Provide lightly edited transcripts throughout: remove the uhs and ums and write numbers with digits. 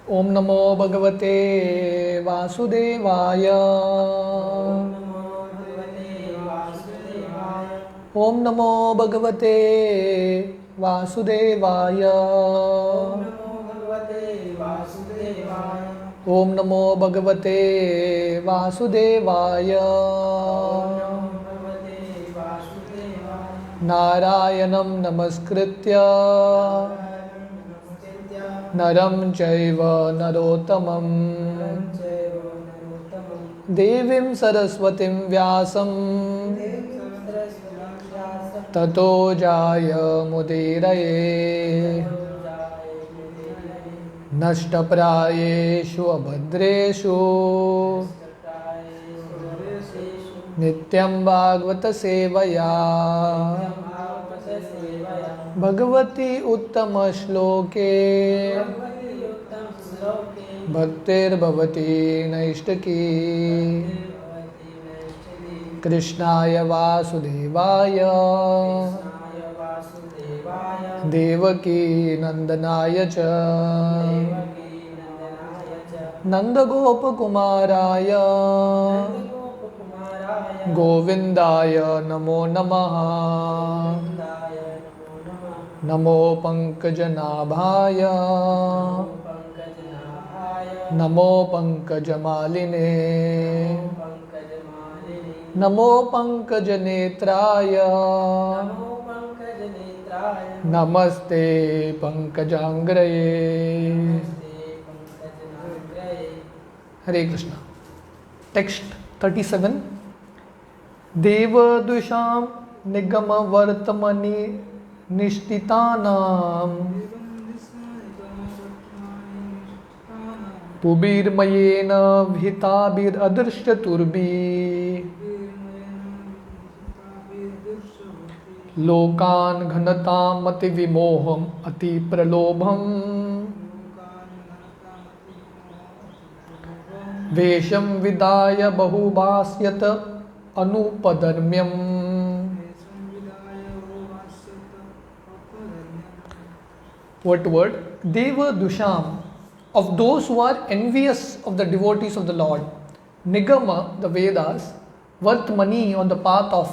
ओम नमो भगवते वासुदेवाय। ओम नमो भगवते वासुदेवाय। ओम नमो भगवते वासुदेवाय। नारायणं नमस्कृत्य नरं चैव नरोत्तमं देवीं सरस्वतीं व्यासं ततो जायमुदीरये। नष्टप्रायेषु अभद्रेषु नित्यं भागवत सेवया भगवती उत्तम श्लोके भक्तिर्भवती नैष्ठिकी। कृष्णाय वासुदेवाय देवकी नंदनाय च नंदगोपकुमाराय गोविंदाय नमो नमः। नमो पंकजनाभाय नमो पंकजमालिने नमो पंकजनेत्राय नमस्ते पंकजांग्रये। हरे कृष्ण। टेक्स्ट 37। देवदुषां निगम वर्तमनि निष्ठितानां पुबीर्मयेन विहिताभिरदृष्टतुर्भिः लोकान् घनताम् अतिविमोहम् अतिप्रलोभम् वेषं विदाय बहुभास्यत अनुपधर्म्यम्। What word? Deva Dusham, of those who are envious of the devotees of the Lord. Nigama, the Vedas. Vartmani, on the path of.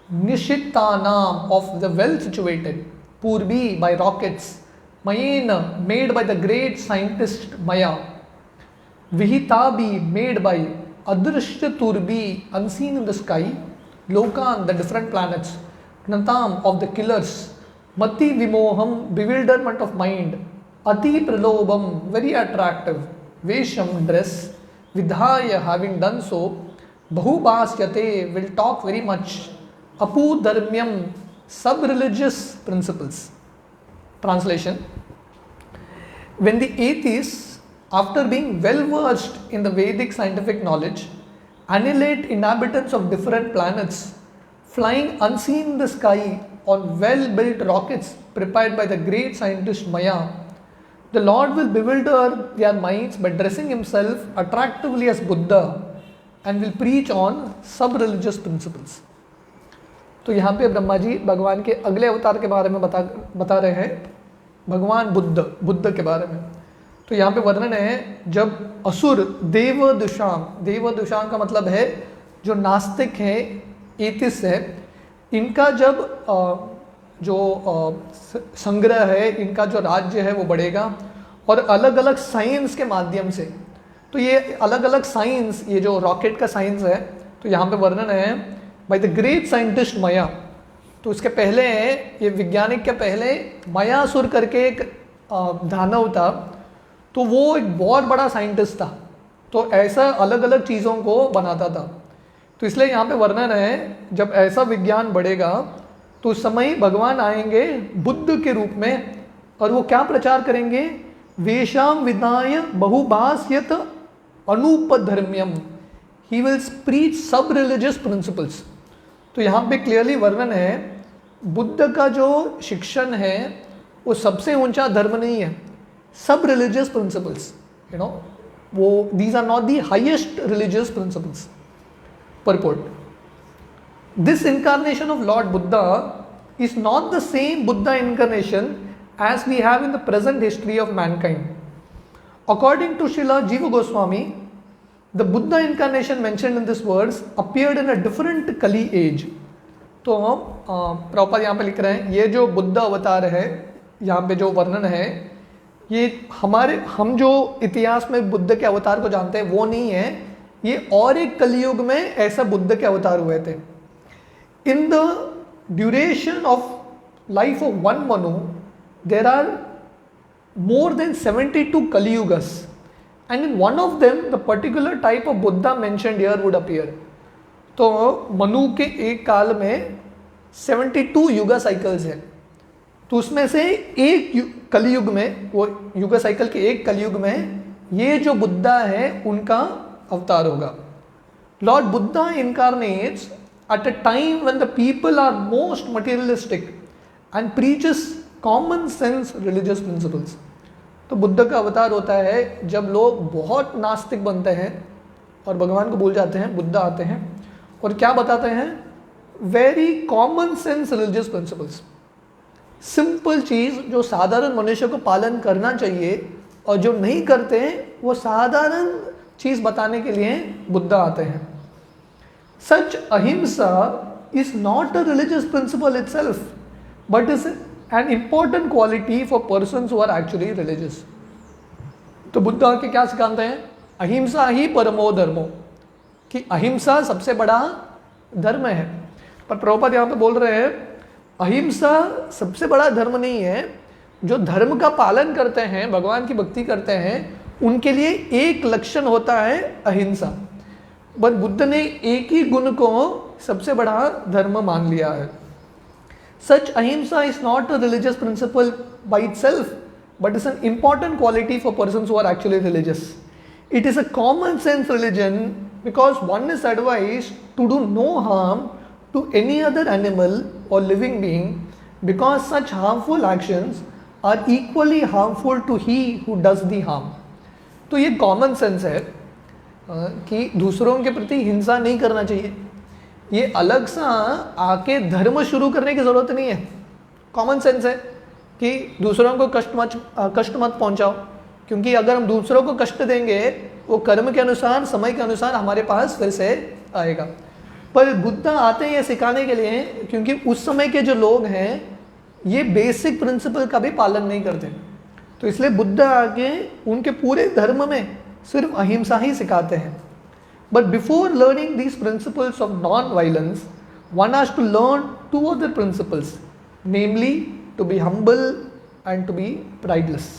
Nishittanam, of the well situated. Purbi, by rockets. Mayena, made by the great scientist Maya. Vihitabi, made by Adrishya Turbi, unseen in the sky. Lokan, the different planets. Gnatam, of the killers. Mati Vimoham, bewilderment of mind. Ati Pralobham, very attractive. Vesham, dress. Vidhaya, having done so. Bahubhasyate, will talk very much. Apu Dharmyam, sub-religious principles. Translation. When the atheists, after being well versed in the Vedic scientific knowledge, annihilate inhabitants of different planets, flying unseen in the sky on well-built rockets prepared by the great scientist Maya, the Lord will bewilder their minds by dressing himself attractively as Buddha and will preach on sub-religious principles. तो यहाँ पे ब्रह्मा जी भगवान के अगले अवतार के बारे में बता रहे हैं, भगवान बुद्ध के बारे में। तो यहाँ पे वर्णन है जब असुर देवदुषाम का मतलब है जो नास्तिक है, एथिस्ट है, इनका जब जो संग्रह है, इनका जो राज्य है वो बढ़ेगा और अलग अलग साइंस के माध्यम से। तो ये अलग अलग साइंस, ये जो रॉकेट का साइंस है, तो यहाँ पे वर्णन है बाय द ग्रेट साइंटिस्ट मया। तो उसके पहले ये वैज्ञानिक के पहले मयासुर करके एक दानव था, तो वो एक बहुत बड़ा साइंटिस्ट था, तो ऐसा अलग अलग चीज़ों को बनाता था। तो इसलिए यहाँ पे वर्णन है जब ऐसा विज्ञान बढ़ेगा तो उस समय भगवान आएंगे बुद्ध के रूप में और वो क्या प्रचार करेंगे? वेशाम विदाय बहुभास्यत अनुपधर्म्यम, ही विल प्रीच सब रिलीजियस प्रिंसिपल्स। तो यहाँ पे क्लियरली वर्णन है बुद्ध का जो शिक्षण है वो सबसे ऊंचा धर्म नहीं है, सब रिलीजियस प्रिंसिपल्स, वो these are not the highest religious principles. Purport. This incarnation of Lord Buddha is not the same Buddha incarnation as we have in the present history of mankind. According to Srila Jiva Goswami, the Buddha incarnation mentioned in this verse appeared in a different Kali age. तो proper यहाँ पे लिख रहे हैं ये जो बुद्ध अवतार है, यहाँ पे जो वर्णन है, ये हम जो इतिहास में बुद्ध के अवतार को जानते हैं वो नहीं है, ये और एक कलियुग में ऐसा बुद्ध के अवतार हुए थे. In the duration of life of one Manu there are more than 72 Kaliyugas, and in one of them the particular type of Buddha mentioned here would appear. तो मनु के एक काल में 72 युगा साइकिल्स हैं, तो उसमें से एक कलियुग में, वो युगा साइकिल के एक कलियुग में ये जो बुद्धा है उनका अवतार होगा. Lord Buddha incarnates at a time when the people are most materialistic and preaches common sense religious principles. तो बुद्ध का अवतार होता है जब लोग बहुत नास्तिक बनते हैं और भगवान को भूल जाते हैं. बुद्ध आते हैं और क्या बताते हैं? Very common sense religious principles, simple चीज़ जो साधारण मनुष्य को पालन करना चाहिए और जो नहीं करते हैं वो साधारण चीज़ बताने के लिए बुद्ध आते हैं. Such ahimsa is not a religious principle itself but is an important quality for persons who are actually religious. तो बुद्ध आके क्या सिखाते हैं? अहिंसा ही परमो धर्मो, कि अहिंसा सबसे बड़ा धर्म है. पर प्रभुपाद यहाँ पे बोल रहे हैं अहिंसा सबसे बड़ा धर्म नहीं है. जो धर्म का पालन करते हैं, भगवान की भक्ति करते हैं, उनके लिए एक लक्षण होता है अहिंसा. बट बुद्ध ने एक ही गुण को सबसे बड़ा धर्म मान लिया है. Such ahimsa is not a religious principle by itself, but is an important quality for persons who are actually religious. It is a common sense religion because one is advised to do no harm to any other animal or living being, because such harmful actions are equally harmful to he who does the harm. तो ये common sense है कि दूसरों के प्रति हिंसा नहीं करना चाहिए. ये अलग सा आके धर्म शुरू करने की ज़रूरत नहीं है. कॉमन सेंस है कि दूसरों को कष्ट मत पहुंचाओ, क्योंकि अगर हम दूसरों को कष्ट देंगे वो कर्म के अनुसार, समय के अनुसार हमारे पास फिर से आएगा. पर बुद्ध आते हैं ये सिखाने के लिए, क्योंकि उस समय के जो लोग हैं ये बेसिक प्रिंसिपल का भी पालन नहीं करते. तो इसलिए बुद्ध आके उनके पूरे धर्म में सिर्फ अहिंसा ही सिखाते हैं. But before learning these principles of non-violence, one has to learn two other principles, namely to be humble and to be prideless.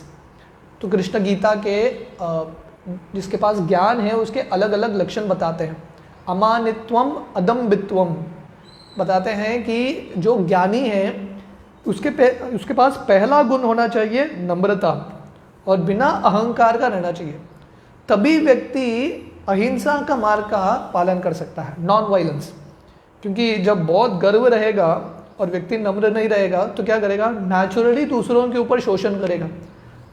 तो कृष्ण गीता के जिसके पास ज्ञान है उसके अलग अलग लक्षण बताते हैं. अमानित्वम अदम्बित्वम बताते हैं कि जो ज्ञानी है उसके पास पहला गुण होना चाहिए नम्रता, और बिना अहंकार का रहना चाहिए. तभी व्यक्ति अहिंसा का मार्ग का पालन कर सकता है, नॉन वायलेंस. क्योंकि जब बहुत गर्व रहेगा और व्यक्ति नम्र नहीं रहेगा तो क्या करेगा? नेचुरली दूसरों के ऊपर शोषण करेगा,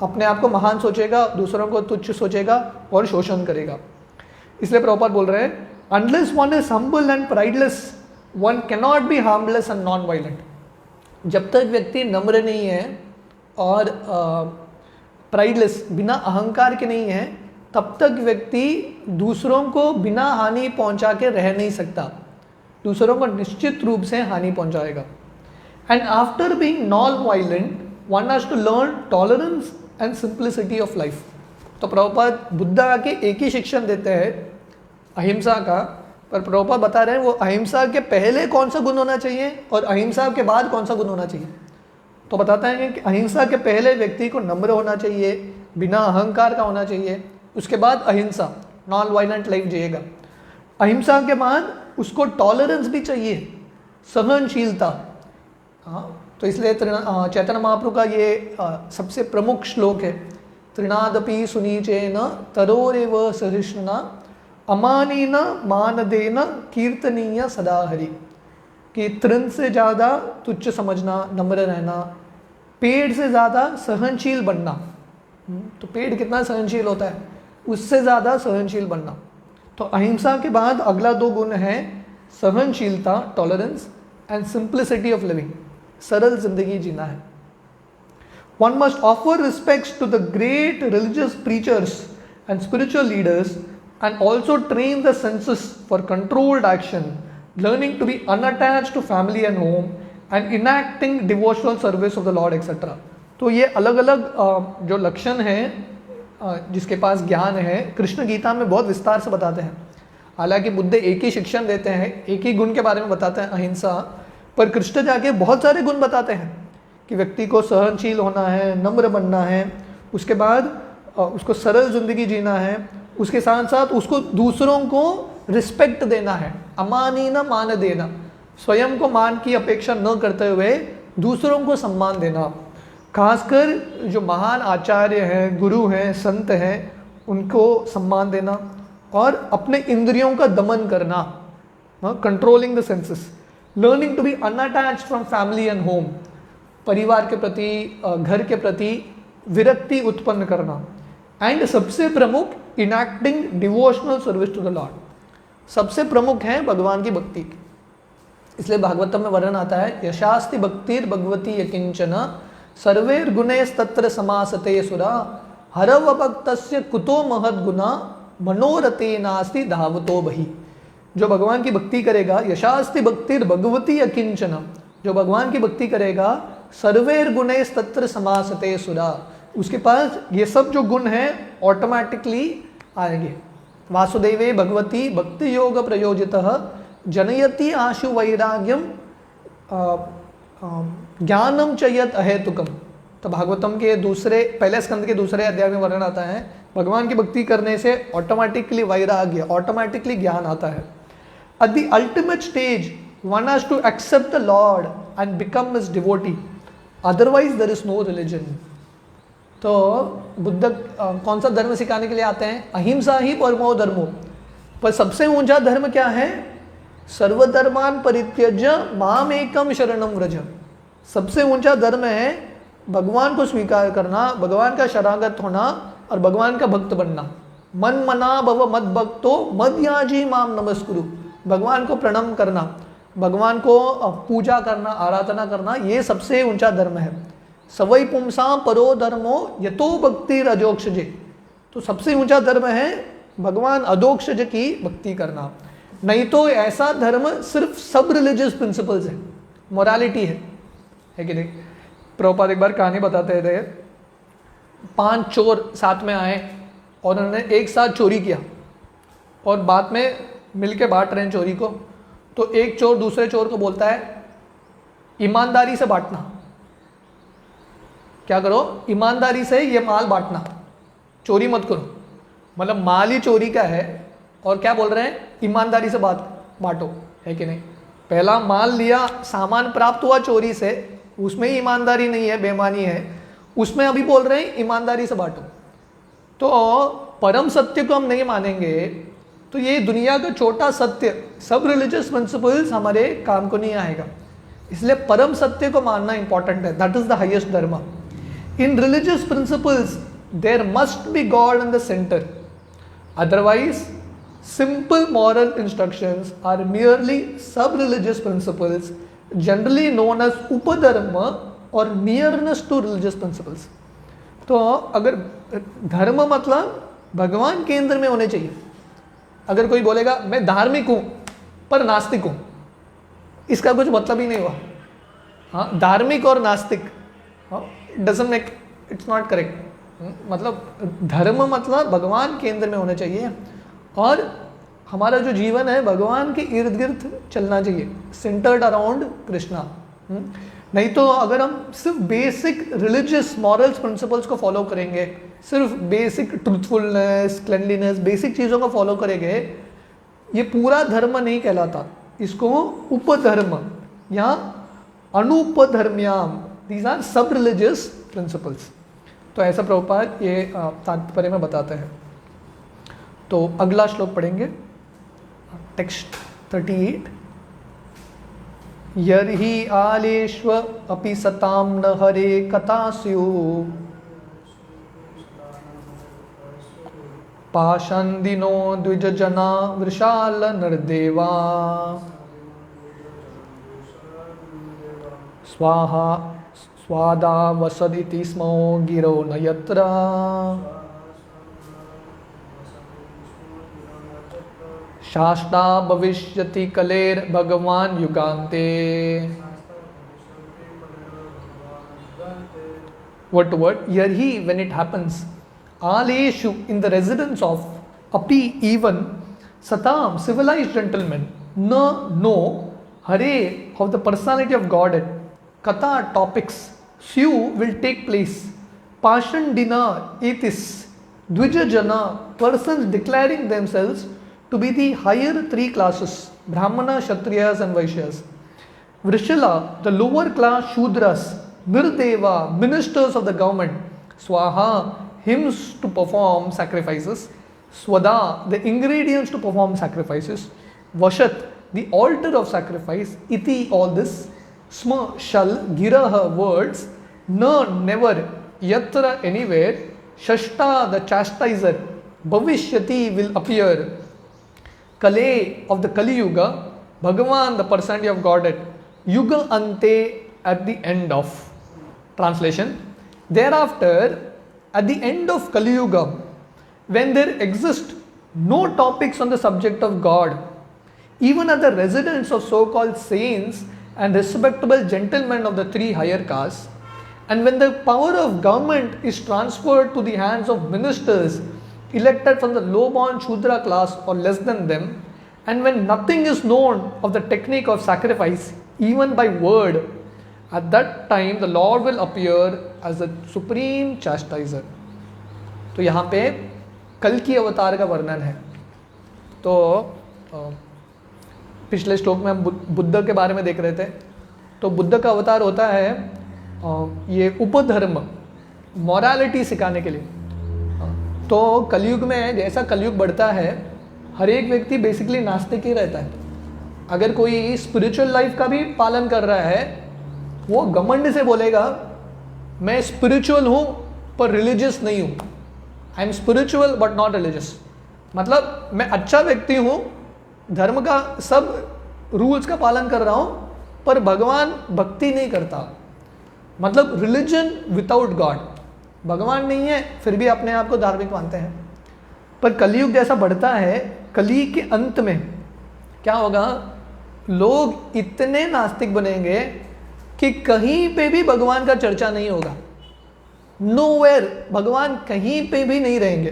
अपने आप को महान सोचेगा, दूसरों को तुच्छ सोचेगा और शोषण करेगा. इसलिए प्रभुपाद बोल रहे हैं unless one is humble and prideless one can not be harmless and non violent. जब तक व्यक्ति नम्र नहीं है और प्राइडलेस, बिना अहंकार के नहीं है, तब तक व्यक्ति दूसरों को बिना हानि पहुंचा के रह नहीं सकता. दूसरों को निश्चित रूप से हानि पहुंचाएगा. And after being non violent one has to learn tolerance and simplicity of life. तो प्रभुपाद बुद्ध आके एक ही शिक्षण देते हैं अहिंसा का, पर प्रभुपाद बता रहे हैं वो अहिंसा के पहले कौन सा गुण होना चाहिए और अहिंसा के बाद कौन सा गुण होना चाहिए. तो बताते हैं कि अहिंसा के पहले व्यक्ति को नम्र होना चाहिए, बिना अहंकार का होना चाहिए. उसके बाद अहिंसा, नॉन वायलेंट लाइफ जिएगा. अहिंसा के बाद उसको टॉलरेंस भी चाहिए, सहनशीलता. हाँ, तो इसलिए चैतन्य महाप्रभु का ये सबसे प्रमुख श्लोक है, तृणादपि सुनीचेन तरोरेव सहिष्णुना अमानेन मानदेन कीर्तनीय सदा हरि. कि तृण से ज़्यादा तुच्छ समझना, नम्र रहना, पेड़ से ज़्यादा सहनशील बनना. तो पेड़ कितना सहनशील होता है, उससे ज़्यादा सहनशील बनना. तो अहिंसा के बाद अगला दो गुण है सहनशीलता, tolerance, and simplicity of living. सरल जिंदगी जीना है. One must offer respects to the great religious preachers and spiritual leaders and also train the senses for controlled action, learning to be unattached to family and home and enacting devotional service of the Lord etc. तो ये अलग अलग जो लक्षण हैं जिसके पास ज्ञान है कृष्ण गीता में बहुत विस्तार से बताते हैं। हालांकि बुद्ध एक ही शिक्षण देते हैं, एक ही गुण के बारे में बताते हैं अहिंसा, पर कृष्ण जाके बहुत सारे गुण बताते हैं कि व्यक्ति को सहनशील होना है, नम्र बनना है, उसके बाद उसको सरल जिंदगी जीना है, उसके साथ साथ उसको दूसरों को रिस्पेक्ट देना है, अमानी न मान देना, स्वयं को मान की अपेक्षा न करते हुए दूसरों को सम्मान देना, खासकर जो महान आचार्य हैं, गुरु हैं, संत हैं, उनको सम्मान देना और अपने इंद्रियों का दमन करना, controlling the senses, learning to be unattached from family and home, परिवार के प्रति, घर के प्रति विरक्ति उत्पन्न करना, एंड सबसे प्रमुख enacting devotional service to the lord, सबसे प्रमुख है भगवान की भक्ति। इसलिए भागवतम में वर्णन आता है यशास्ति भक्तिर भगवती यकिंचन सर्वैर गुणैस्तत्र समासते सुरा हरव भक्तस्य कुतो महद गुना मनोरते नास्ति धावतो बहि। जो भगवान की भक्ति करेगा, यशास्ति भक्तिर भगवती यकिंचन, जो भगवान की भक्ति करेगा, सर्वैर गुणैस्तत्र समासते सुरा, उसके पास ये सब जो गुण हैं ऑटोमेटिकली आएंगे। वासुदेवे भगवती भक्ति योग प्रयोजितः जनयति आशु वैराग्यम ज्ञानम चयत अहेतुकम। तो भागवतम के दूसरे पहले स्कंद के दूसरे अध्याय में वर्णन आता है भगवान की भक्ति करने से ऑटोमेटिकली वैराग्य, ऑटोमेटिकली ज्ञान आता है। At the ultimate stage one has to accept the Lord and become his devotee, otherwise there is no religion। तो बुद्ध कौन सा धर्म सिखाने के लिए आते हैं? अहिंसा ही परमो धर्मो। पर सबसे ऊंचा धर्म क्या है? सर्वधर्मान परित्यज्य माम एकम शरणम व्रज। सबसे ऊंचा धर्म है भगवान को स्वीकार करना, भगवान का शरणागत होना और भगवान का भक्त बनना। मन मना भव मद भक्तो मद याजी माम नमस्कुरु, भगवान को प्रणाम करना, भगवान को पूजा करना, आराधना करना, ये सबसे ऊंचा धर्म है। सवै पुंसां परो धर्मो यतो भक्ति अजोक्षजे। तो सबसे ऊंचा धर्म है भगवान अधोक्षज की भक्ति करना। नहीं तो ऐसा धर्म सिर्फ सब रिलीजियस प्रिंसिपल्स है, मोरालिटी है कि नहीं? प्रभुपाद एक बार कहानी बताते थे, 5 चोर साथ में आए और उन्होंने एक साथ चोरी किया और बाद में मिलके बांट रहे हैं चोरी को। तो एक चोर दूसरे चोर को बोलता है ईमानदारी से बांटना, क्या करो? ईमानदारी से ये माल बांटना, चोरी मत करो। मतलब माल ही चोरी का है और क्या बोल रहे हैं? ईमानदारी से बांटो, है कि नहीं? पहला माल लिया, सामान प्राप्त हुआ चोरी से, उसमें ही ईमानदारी नहीं है, बेईमानी है, उसमें अभी बोल रहे हैं ईमानदारी से बांटो। तो परम सत्य को हम नहीं मानेंगे तो ये दुनिया का छोटा सत्य, सब रिलीजियस प्रिंसिपल्स हमारे काम को नहीं आएगा। इसलिए परम सत्य को मानना इंपॉर्टेंट है, that is the highest dharma. In religious principles there must be God in the centre, otherwise simple moral instructions are merely sub-religious principles generally known as upadharma or nearness to religious principles। तो अगर धर्म मतलब भगवान केंद्र में होने चाहिए। अगर कोई बोलेगा मैं धार्मिक हूँ पर नास्तिक हूँ, इसका कुछ मतलब ही नहीं हुआ। हाँ, धार्मिक और नास्तिक doesn't make, it's not correct. मतलब धर्म मतलब भगवान केंद्र में होना चाहिए और हमारा जो जीवन है भगवान के इर्द गिर्द चलना चाहिए, सेंटर्ड अराउंड कृष्णा। नहीं तो अगर हम सिर्फ बेसिक रिलीजियस मॉरल्स प्रिंसिपल्स को फॉलो करेंगे, सिर्फ बेसिक ट्रूथफुलनेस, क्लेanलीनेस, बेसिक चीज़ों को फॉलो करेंगे, ये पूरा धर्म नहीं कहलाता, इसको उपधर्म या अनुपधर्म्याम, दीज आर सब रिलीजियस प्रिंसिपल्स। तो ऐसा प्रभुपाद ये तात्पर्य में बताते हैं। तो अगला श्लोक पढ़ेंगे, टेक्स्ट 38। यर्हि आलेष्व अपि सतां न हरे कथास्यु पाषान्दिनो द्विजजना वृषाल नरदेवा स्वाहा स्वादा वसदिति स्मो गिरो न यत्र शास्ता भविष्यति कलेर भगवान युगान्ते. Word to word, here he, when it happens, Aleshu, in the residence of, api, even, satam, civilized gentlemen, na, no, hare, of the personality of Godhead, katha, topics, few will take place, pashan dina, atheists, dvijajana, persons declaring themselves to be the higher three classes, Brahmana, Kshatriyas and Vaishyas, Vrishila, the lower class Shudras, Nirdeva, ministers of the government, Swaha, hymns to perform sacrifices, Swada, the ingredients to perform sacrifices, Vashat, the altar of sacrifice, Iti, all this, Sma, shall, Giraha, words, Na, never, Yatra, anywhere, Shashta, the chastiser, Bhavishyati, will appear, Kale, of the Kali Yuga, Bhagavan, the personality of Godhead, Yuga Ante, at the end of. Translation. Thereafter, at the end of Kali Yuga, when there exist no topics on the subject of God, even at the residence of so-called saints and respectable gentlemen of the three higher castes, and when the power of government is transferred to the hands of ministers elected from the low-born Shudra class or less than them, and when nothing is known of the technique of sacrifice, even by word, at that time the Lord will appear as the supreme chastiser. तो यहाँ पे कल की अवतार का वर्णन है. तो पिछले श्लोक में हम बुद्ध के बारे में देख रहे थे. तो बुद्ध का अवतार होता है ये उपधर्म, मॉरालिटी सिखाने के लिए. तो कलयुग में जैसा कलयुग बढ़ता है, हर एक व्यक्ति बेसिकली नास्तिक ही रहता है. अगर कोई स्पिरिचुअल लाइफ का भी पालन कर रहा है, वो घमंड से बोलेगा मैं स्पिरिचुअल हूँ पर रिलीजियस नहीं हूँ. I am spiritual but not religious. मतलब मैं अच्छा व्यक्ति हूँ, धर्म का सब रूल्स का पालन कर रहा हूँ, पर भगवान भक्ति नहीं करता. मतलब रिलीजन विदाउट गॉड. भगवान नहीं है फिर भी अपने आप को धार्मिक मानते हैं. पर कलयुग जैसा बढ़ता है, कली के अंत में क्या होगा, लोग इतने नास्तिक बनेंगे कि कहीं पे भी भगवान का चर्चा नहीं होगा. नोवेयर, भगवान कहीं पे भी नहीं रहेंगे.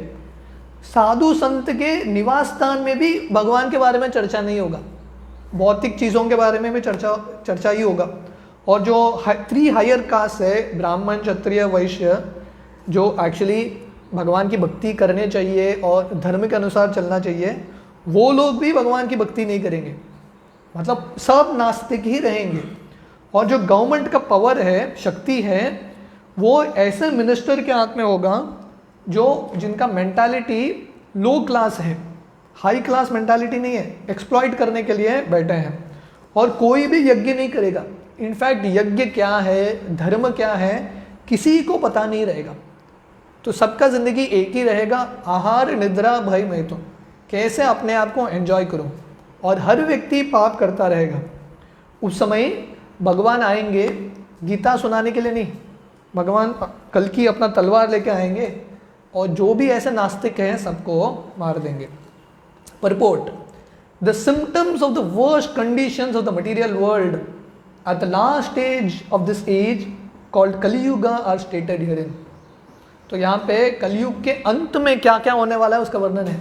साधु संत के निवास स्थान में भी भगवान के बारे में चर्चा नहीं होगा. भौतिक चीज़ों के बारे में भी चर्चा ही होगा. और जो थ्री हायर कास्ट है, ब्राह्मण, क्षत्रिय, वैश्य, जो एक्चुअली भगवान की भक्ति करने चाहिए और धर्म के अनुसार चलना चाहिए, वो लोग भी भगवान की भक्ति नहीं करेंगे. मतलब सब नास्तिक ही रहेंगे. और जो गवर्नमेंट का पावर है, शक्ति है, वो ऐसे मिनिस्टर के हाथ में होगा जो जिनका मेंटालिटी लो क्लास है, हाई क्लास मेंटालिटी नहीं है. एक्सप्लॉइट करने के लिए बैठे हैं. और कोई भी यज्ञ नहीं करेगा. इनफैक्ट यज्ञ क्या है, धर्म क्या है, किसी को पता नहीं रहेगा. तो सबका ज़िंदगी एक ही रहेगा, आहार निद्रा भय मैं तो कैसे अपने आप को एंजॉय करूं. और हर व्यक्ति पाप करता रहेगा. उस समय भगवान आएंगे गीता सुनाने के लिए नहीं. भगवान कल की अपना तलवार लेके आएंगे और जो भी ऐसे नास्तिक हैं सबको मार देंगे. Purport. The symptoms of the worst conditions of the material world at the last stage of this age called Kaliyuga are stated herein. तो यहाँ पे कलयुग के अंत में क्या क्या होने वाला है उसका वर्णन है.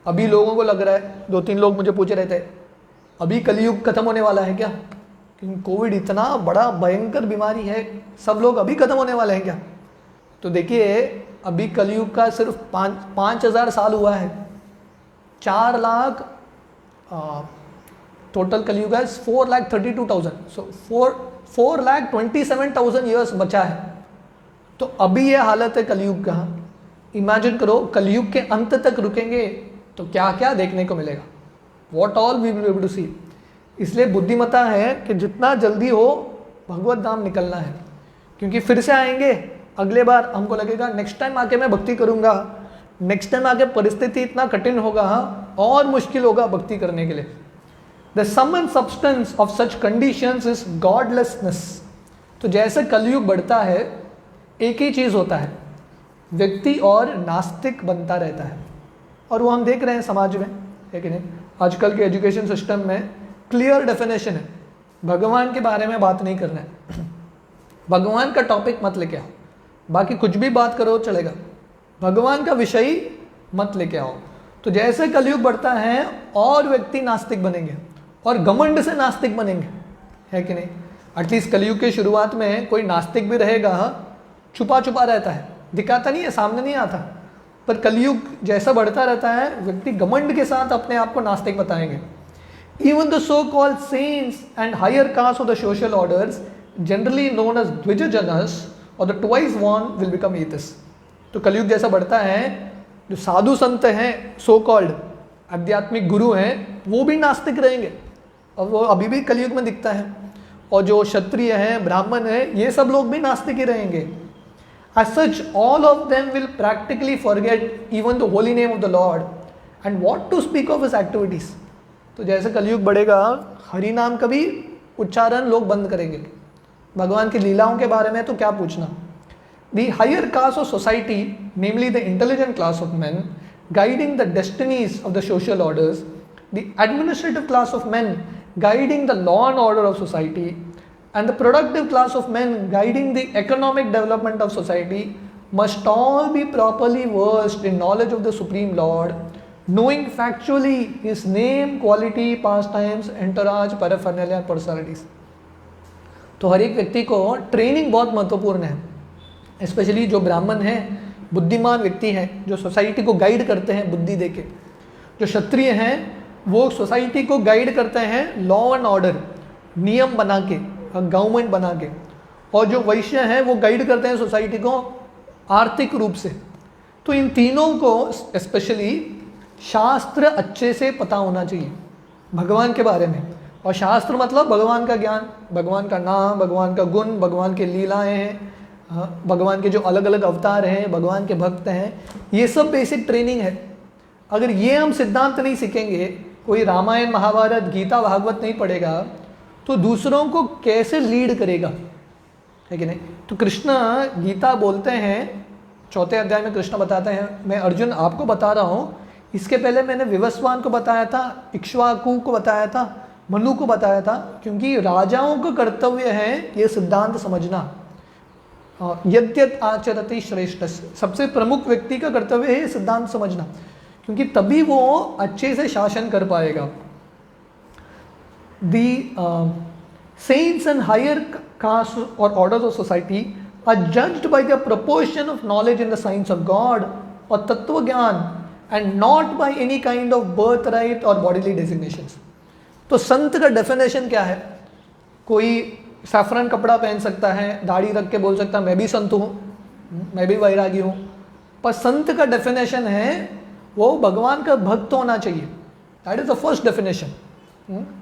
अभी लोगों को लग रहा है, 2-3 लोग मुझे पूछ रहे थे अभी कलयुग खत्म होने वाला है क्या, क्योंकि कोविड इतना बड़ा भयंकर बीमारी है, सब लोग अभी खत्म होने वाले हैं क्या. तो देखिए अभी कलयुग का सिर्फ 5,000 साल हुआ है. 4 लाख टोटल कलयुग है. 4,32,000. सो 4,27,000 ईयर्स बचा है. तो अभी ये हालत है कलयुग का. इमेजिन करो कलयुग के अंत तक रुकेंगे तो क्या क्या देखने को मिलेगा. What all we will able to see. इसलिए बुद्धिमता है कि जितना जल्दी हो भगवत धाम निकलना है, क्योंकि फिर से आएंगे. अगले बार हमको लगेगा नेक्स्ट टाइम आके मैं भक्ति करूँगा, नेक्स्ट टाइम आके परिस्थिति इतना कठिन होगा और मुश्किल होगा भक्ति करने के लिए. The sum and substance of such conditions is godlessness. तो जैसे कलयुग बढ़ता है एक ही चीज़ होता है, व्यक्ति और नास्तिक बनता रहता है। और वो हम देख रहे हैं समाज में, है कि नहीं। आजकल के एजुकेशन सिस्टम में क्लियर डेफिनेशन है, भगवान के बारे में बात नहीं करना है, भगवान का टॉपिक मत लेके आओ, बाकी कुछ भी बात करो चलेगा, भगवान का विषय मत लेके आओ। तो जैसे कलयुग बढ़ता है और व्यक्ति नास्तिक बनेंगे और घमंड से नास्तिक बनेंगे, है कि नहीं। एटलीस्ट कलयुग के शुरुआत में कोई नास्तिक भी रहेगा, छुपा छुपा रहता है, दिखाता नहीं है, सामने नहीं आता, पर कलयुग जैसा बढ़ता रहता है व्यक्ति घमंड के साथ अपने आप को नास्तिक बताएंगे। Even the so called saints and higher caste of the social orders generally known as द्विजजनस और the twice born will become atheist. तो कलयुग जैसा बढ़ता है, जो साधु संत हैं, सो कॉल्ड आध्यात्मिक गुरु हैं, वो भी नास्तिक रहेंगे, और वो अभी भी कलयुग में दिखता है। और जो क्षत्रिय हैं, ब्राह्मण हैं, ये सब लोग भी नास्तिक ही रहेंगे। As such, all of them will practically forget even the holy name of the Lord and what to speak of his activities. तो जैसे कलयुग बढ़ेगा, हरि नाम का भी उच्चारण लोग बंद करेंगे, भगवान की लीलाओं के बारे में तो क्या पूछना। The higher class of society, namely the intelligent class of men, guiding the destinies of the social orders, the administrative class of men, guiding the law and order of society, and the productive class of men guiding the economic development of society must all be properly versed in knowledge of the Supreme Lord, knowing factually his name, quality, pastimes, entourage, paraphernalia and personalities. तो हर एक व्यक्ति को training बहुत महत्वपूर्ण है, specially जो ब्राह्मण हैं, बुद्धिमान व्यक्ति हैं, जो सोसाइटी को गाइड करते हैं बुद्धि देके। जो क्षत्रिय हैं वो सोसाइटी को गाइड करते हैं लॉ एंड ऑर्डर, नियम बना के, गवर्नमेंट बना के। और जो वैश्य हैं वो गाइड करते हैं सोसाइटी को आर्थिक रूप से। तो इन तीनों को स्पेशली शास्त्र अच्छे से पता होना चाहिए भगवान के बारे में। और शास्त्र मतलब भगवान का ज्ञान, भगवान का नाम, भगवान का गुण, भगवान के लीलाएं हैं, भगवान के जो अलग अलग अवतार हैं, भगवान के भक्त हैं, ये सब बेसिक ट्रेनिंग है। अगर ये हम सिद्धांत नहीं सीखेंगे, कोई रामायण महाभारत गीता भागवत नहीं पढ़ेगा, तो दूसरों को कैसे लीड करेगा, है कि नहीं। तो कृष्ण गीता बोलते हैं, 4 अध्याय में कृष्ण बताते हैं, मैं अर्जुन आपको बता रहा हूँ, इसके पहले मैंने विवस्वान को बताया था, इक्ष्वाकु को बताया था, मनु को बताया था, क्योंकि राजाओं का कर्तव्य है ये सिद्धांत समझना। यद्यत आचरति श्रेष्ठ, सबसे प्रमुख व्यक्ति का कर्तव्य है ये सिद्धांत समझना, क्योंकि तभी वो अच्छे से शासन कर पाएगा। The saints and higher castes or orders of society are judged by their proportion of knowledge in the science of God or तत्व ज्ञान and not by any kind of birthright or bodily designations. तो संत का definition क्या है? कोई saffron कपड़ा पहन सकता है, दाढ़ी रख के बोल सकता है मैं भी संत हूँ, मैं भी वैरागी हूँ, पर संत का डेफिनेशन है वो भगवान का भक्त होना चाहिए। That is the first definition.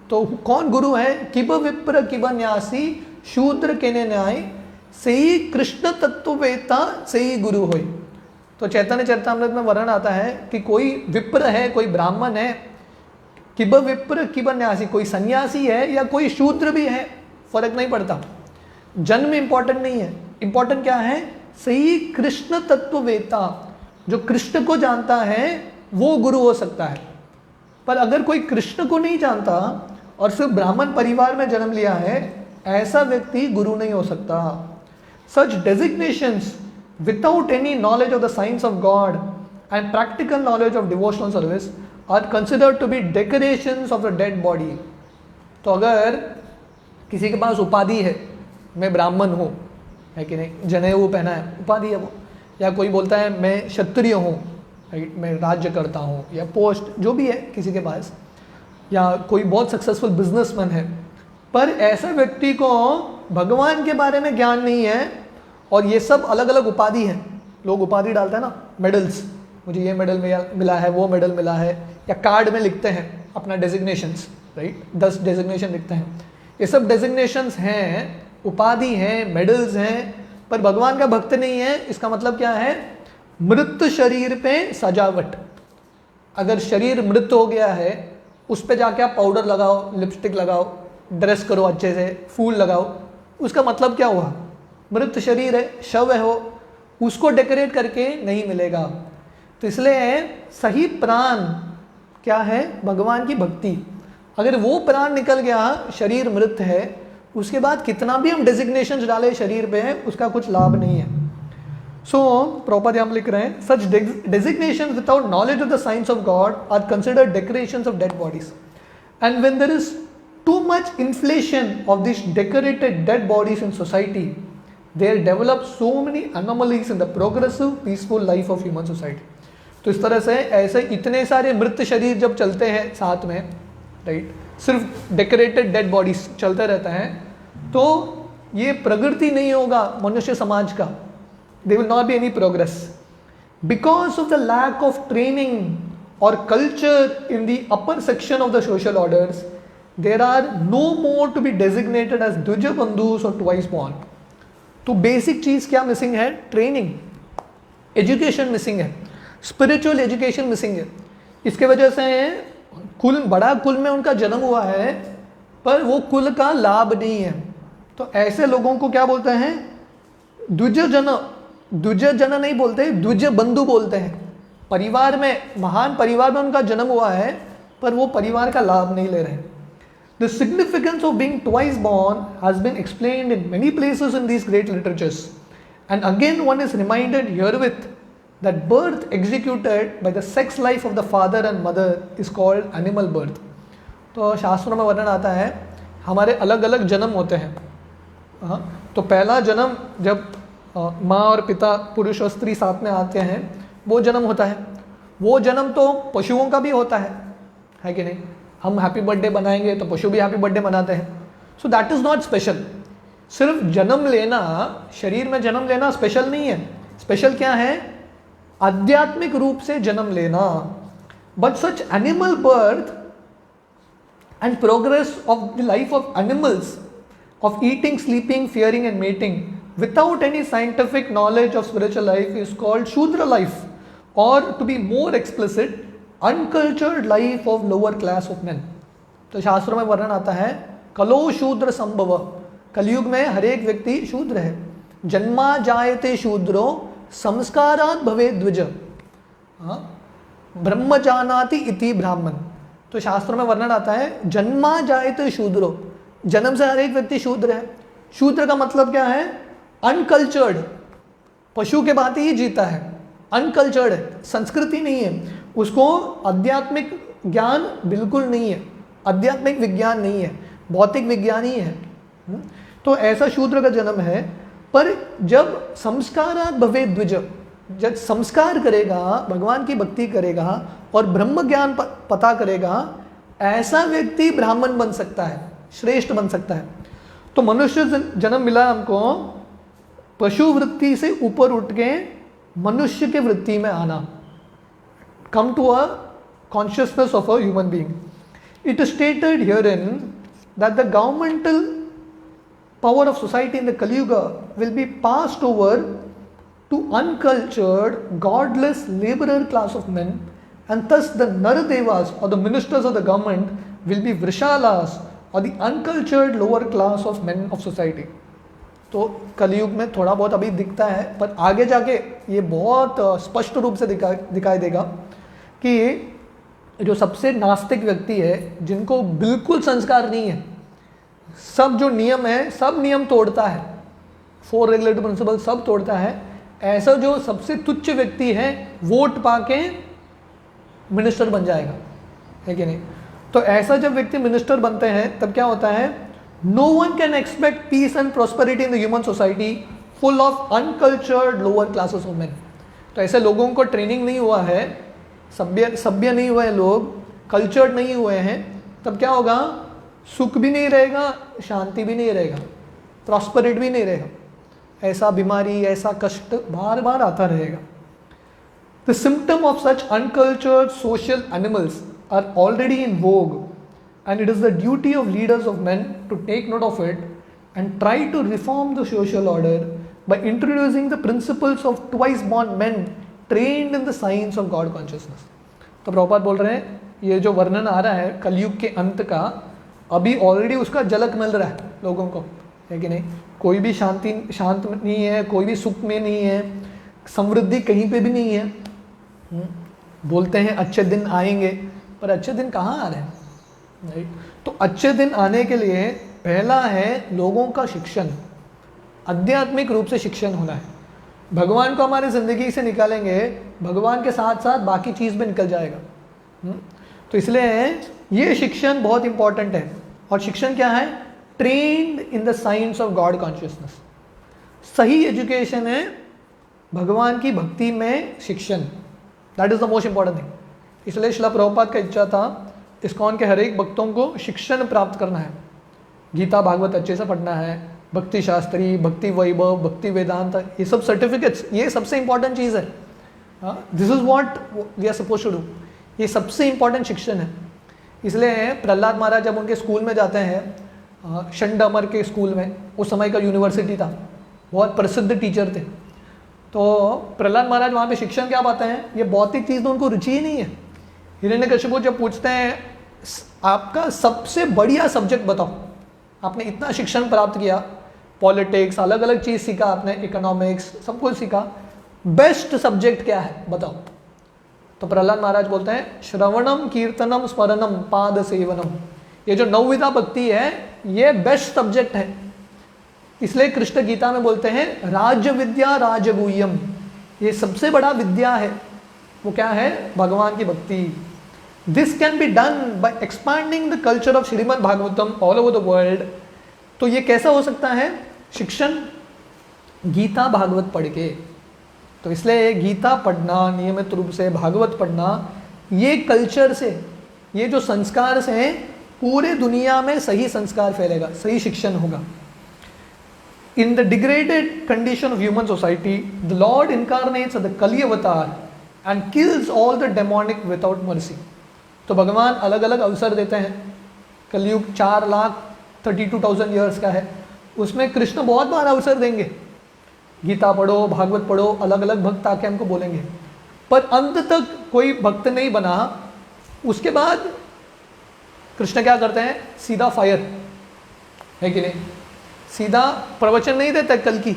तो कौन गुरु है? किब विप्र किब न्यासी शूद्र केने न्याय, से ही कृष्ण तत्ववेता से ही गुरु होय। तो चैतन्य चरितामृत में वर्णन आता है कि कोई विप्र है, कोई ब्राह्मण है, किब विप्र किब न्यासी, कोई सन्यासी है या कोई शूद्र भी है, फर्क नहीं पड़ता, जन्म इंपॉर्टेंट नहीं है, इंपॉर्टेंट क्या है? सही कृष्ण तत्ववेता, जो कृष्ण को जानता है वो गुरु हो सकता है। पर अगर कोई कृष्ण को नहीं जानता और सिर्फ ब्राह्मण परिवार में जन्म लिया है, ऐसा व्यक्ति गुरु नहीं हो सकता। Such designations without any knowledge of the science of God and practical knowledge of devotional service are considered to be decorations of the dead body. तो अगर किसी के पास उपाधि है, मैं ब्राह्मण हूँ, है कि नहीं, जनेऊ पहना है, उपाधि है वो, या कोई बोलता है मैं क्षत्रिय हूँ, मैं राज्य करता हूँ, या पोस्ट जो भी है किसी के पास, या कोई बहुत सक्सेसफुल बिजनेसमैन है, पर ऐसा व्यक्ति को भगवान के बारे में ज्ञान नहीं है और ये सब अलग अलग उपाधि हैं, लोग उपाधि डालते हैं ना, मेडल्स, मुझे ये मेडल मिला है, वो मेडल मिला है, या कार्ड में लिखते हैं अपना डेजिग्नेशंस, राइट, 10 डेजिग्नेशन लिखते हैं, ये सब डेजिग्नेशंस हैं, उपाधि हैं, मेडल्स हैं, पर भगवान का भक्त नहीं है। इसका मतलब क्या है? मृत शरीर पे सजावट। अगर शरीर मृत हो गया है, उस पे जाके आप पाउडर लगाओ, लिपस्टिक लगाओ, ड्रेस करो अच्छे से, फूल लगाओ, उसका मतलब क्या हुआ? मृत शरीर है, शव है वो, उसको डेकोरेट करके नहीं मिलेगा। तो इसलिए सही प्राण क्या है? भगवान की भक्ति। अगर वो प्राण निकल गया, शरीर मृत है, उसके बाद कितना भी हम डेजिग्नेशन डाले शरीर पे, उसका कुछ लाभ नहीं है। सो प्रॉपर हम लिख रहे हैं, such designation without knowledge of the science of God are considered decorations of dead bodies, and when there is too much inflation of these decorated dead bodies in society, there develop so many anomalies in the progressive peaceful life of human society. तो इस तरह से ऐसे इतने सारे मृत शरीर जब चलते हैं साथ में, राइट, सिर्फ डेकोरेटेड डेड बॉडीज चलते रहता है, तो ये प्रगति नहीं होगा मनुष्य समाज का। there will not be any progress because of the lack of training or culture in the upper section of the social orders. There are no more to be designated as द्विज बंधुस और twice born. तो basic चीज क्या missing है? Training, education missing है, spiritual education missing है। इसके वजह से कुल, बड़ा कुल में उनका जन्म हुआ है पर वो कुल का लाभ नहीं है। तो ऐसे लोगों को क्या बोलते हैं? द्विज जन, द्विज जन नहीं बोलते, द्विज बंधु बोलते हैं। परिवार में, महान परिवार में उनका जन्म हुआ है पर वो परिवार का लाभ नहीं ले रहे। The significance of being twice born has been explained in many places in these great literatures, and again one is reminded herewith that birth executed by the sex life of the father and mother is called animal birth. तो शास्त्रों में वर्णन आता है हमारे अलग अलग जन्म होते हैं। तो पहला जन्म जब माँ और पिता, पुरुष और स्त्री साथ में आते हैं, वो जन्म होता है। वो जन्म तो पशुओं का भी होता है कि नहीं? हम हैप्पी बर्थडे बनाएंगे तो पशु भी हैप्पी बर्थडे मनाते हैं। So that is not special. सिर्फ जन्म लेना, शरीर में जन्म लेना स्पेशल नहीं है। स्पेशल क्या है? आध्यात्मिक रूप से जन्म लेना। But such animal birth and progress of the life of animals, of eating, sleeping, fearing and mating without any scientific knowledge of spiritual life is called Shudra life, or to be more explicit, uncultured life of lower class of men. तो शास्त्रों में वर्णन आता है कलो शूद्र संभव, कलयुग में हर एक व्यक्ति शूद्र है। जन्मा जायते शूद्रो संस्कारात् भवे द्विज, ब्रह्म जानाति इति ब्राह्मण। तो शास्त्रों में वर्णन आता है जन्मा जायते शूद्रो, जन्म से हर एक व्यक्ति शूद्र है। शूद्र का मतलब क्या है? अनकल्चर्ड, पशु के भांति ही जीता है, अनकल्चर्ड है, संस्कृति नहीं है, उसको आध्यात्मिक ज्ञान बिल्कुल नहीं है, आध्यात्मिक विज्ञान नहीं है, भौतिक विज्ञान ही है। तो ऐसा शूद्र का जन्म है। पर जब संस्कारात् भवे द्विज, जब संस्कार करेगा, भगवान की भक्ति करेगा और ब्रह्म ज्ञान पता करेगा, ऐसा व्यक्ति ब्राह्मण बन सकता है, श्रेष्ठ बन सकता है। तो मनुष्य जन्म मिला हमको पशु वृत्ति से ऊपर उठ के मनुष्य के वृत्ति में आना, come to a consciousness of a human being. It is stated herein that the governmental power of society in the Kali Yuga will be passed over to uncultured, godless laborer class of men, and thus the Naradevas or the ministers of the government will be Vrishalas or the uncultured lower class of men of society. तो कलयुग में थोड़ा बहुत अभी दिखता है, पर आगे जाके ये बहुत स्पष्ट रूप से दिखाई देगा कि जो सबसे नास्तिक व्यक्ति है, जिनको बिल्कुल संस्कार नहीं है, सब जो नियम है सब नियम तोड़ता है, 4 रेगुलेटरी प्रिंसिपल सब तोड़ता है, ऐसा जो सबसे तुच्छ व्यक्ति है वोट पाके मिनिस्टर बन जाएगा, है कि नहीं? तो ऐसा जब व्यक्ति मिनिस्टर बनते हैं तब क्या होता है? No one can expect peace and prosperity in the human society full of uncultured lower classes of men. तो ऐसे लोगों को ट्रेनिंग नहीं हुआ है, सभ्य नहीं हुए लोग, कल्चर्ड नहीं हुए हैं, तब क्या होगा? सुख भी नहीं रहेगा, शांति भी नहीं रहेगा, प्रॉस्पेरिटी भी नहीं रहेगा, ऐसा बीमारी, ऐसा कष्ट बार बार आता रहेगा। The symptom of such uncultured social animals are already in vogue, and it is the duty of leaders of men to take note of it and try to reform the social order by introducing the principles of twice born men trained in the science of God consciousness. तो प्रभुपाद बोल रहे हैं ये जो वर्णन आ रहा है कलयुग के अंत का, अभी ऑलरेडी उसका झलक मिल रहा है लोगों को, है कि नहीं? कोई भी शांत नहीं है, कोई भी सुख में नहीं है, समृद्धि कहीं पे भी नहीं है। बोलते हैं अच्छे दिन आएंगे, पर अच्छे दिन कहाँ आ रहे हैं? नहीं। तो अच्छे दिन आने के लिए पहला है लोगों का शिक्षण, आध्यात्मिक रूप से शिक्षण होना है। भगवान को हमारी ज़िंदगी से निकालेंगे, भगवान के साथ साथ बाकी चीज़ भी निकल जाएगा। तो इसलिए ये शिक्षण बहुत इंपॉर्टेंट है। और शिक्षण क्या है? Trained in the science of God consciousness. सही एजुकेशन है भगवान की भक्ति में शिक्षण, that is the most important thing. इसलिए श्रील प्रभुपाद का इच्छा था इस्कॉन के हर एक भक्तों को शिक्षण प्राप्त करना है, गीता भागवत अच्छे से पढ़ना है, भक्ति शास्त्री, भक्ति वैभव, भक्ति वेदांत, ये सब सर्टिफिकेट्स, ये सबसे इंपॉर्टेंट चीज़ है। This is what we are suppose to do. ये सबसे इंपॉर्टेंट शिक्षण है। इसलिए प्रहलाद महाराज जब उनके स्कूल में जाते हैं, शंडमर के स्कूल में, उस समय का यूनिवर्सिटी था, बहुत प्रसिद्ध टीचर थे, तो प्रहलाद महाराज वहाँ पे शिक्षण क्या पाते हैं? ये भौतिक चीज़ तो उनको रुचि ही नहीं है। हिरण्यकशिपु जब पूछते हैं आपका सबसे बढ़िया सब्जेक्ट बताओ, आपने इतना शिक्षण प्राप्त किया, पॉलिटिक्स, अलग अलग चीज़ सीखा आपने, इकोनॉमिक्स, सब कुछ सीखा, बेस्ट सब्जेक्ट क्या है बताओ? तो प्रहलाद महाराज बोलते हैं श्रवणम कीर्तनम स्मरणम पाद सेवनम। ये जो नवविधा भक्ति है ये बेस्ट सब्जेक्ट है। इसलिए कृष्ण गीता में बोलते हैं राज विद्या राजगुह्यम, ये सबसे बड़ा विद्या है। वो क्या है? भगवान की भक्ति। This can be done by expanding the culture of Shrimad Bhagavatam all over the world. तो ये कैसा हो सकता है शिक्षण? गीता भागवत पढ़ के। तो इसलिए गीता पढ़ना, नियमित रूप से भागवत पढ़ना, ये कल्चर से, ये जो संस्कार से हैं, पूरे दुनिया में सही संस्कार फैलेगा, सही शिक्षण होगा। In the degraded condition of human society, the Lord incarnates as the Kali avatar and kills all the demonic without mercy. तो भगवान अलग अलग अवसर देते हैं। कलयुग 4,32,000 ईयर्स का है, उसमें कृष्ण बहुत बार अवसर देंगे। गीता पढ़ो, भागवत पढ़ो, अलग अलग भक्त आके हमको बोलेंगे, पर अंत तक कोई भक्त नहीं बना। उसके बाद कृष्ण क्या करते हैं? सीधा फायर, है कि नहीं? सीधा प्रवचन नहीं देते, कल की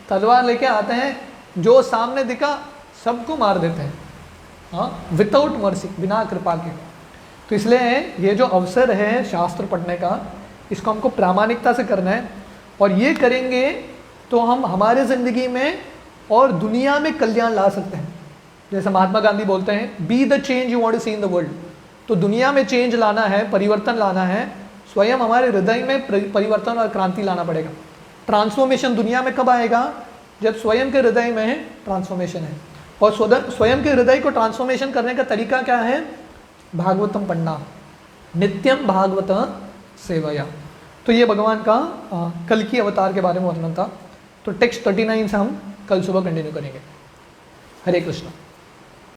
तलवार लेके आते हैं, जो सामने दिखा सबको मार देते हैं, हाँ, विदाउट मर्सी, बिना कृपा के। तो इसलिए ये जो अवसर है शास्त्र पढ़ने का, इसको हमको प्रामाणिकता से करना है। और ये करेंगे तो हम हमारे ज़िंदगी में और दुनिया में कल्याण ला सकते हैं। जैसे महात्मा गांधी बोलते हैं be the change you want to see in the world. तो दुनिया में चेंज लाना है, परिवर्तन लाना है, स्वयं हमारे हृदय में परिवर्तन और क्रांति लाना पड़ेगा। ट्रांसफॉर्मेशन दुनिया में कब आएगा? जब स्वयं के हृदय में ट्रांसफॉर्मेशन है। और स्वयं के हृदय को ट्रांसफॉर्मेशन करने का तरीका क्या है? भागवतम पढ़ना, नित्यम भागवत सेवया। तो ये भगवान का कल की अवतार के बारे में वर्णन था। तो टेक्स्ट 39 से हम कल सुबह कंटिन्यू करेंगे। हरे कृष्ण।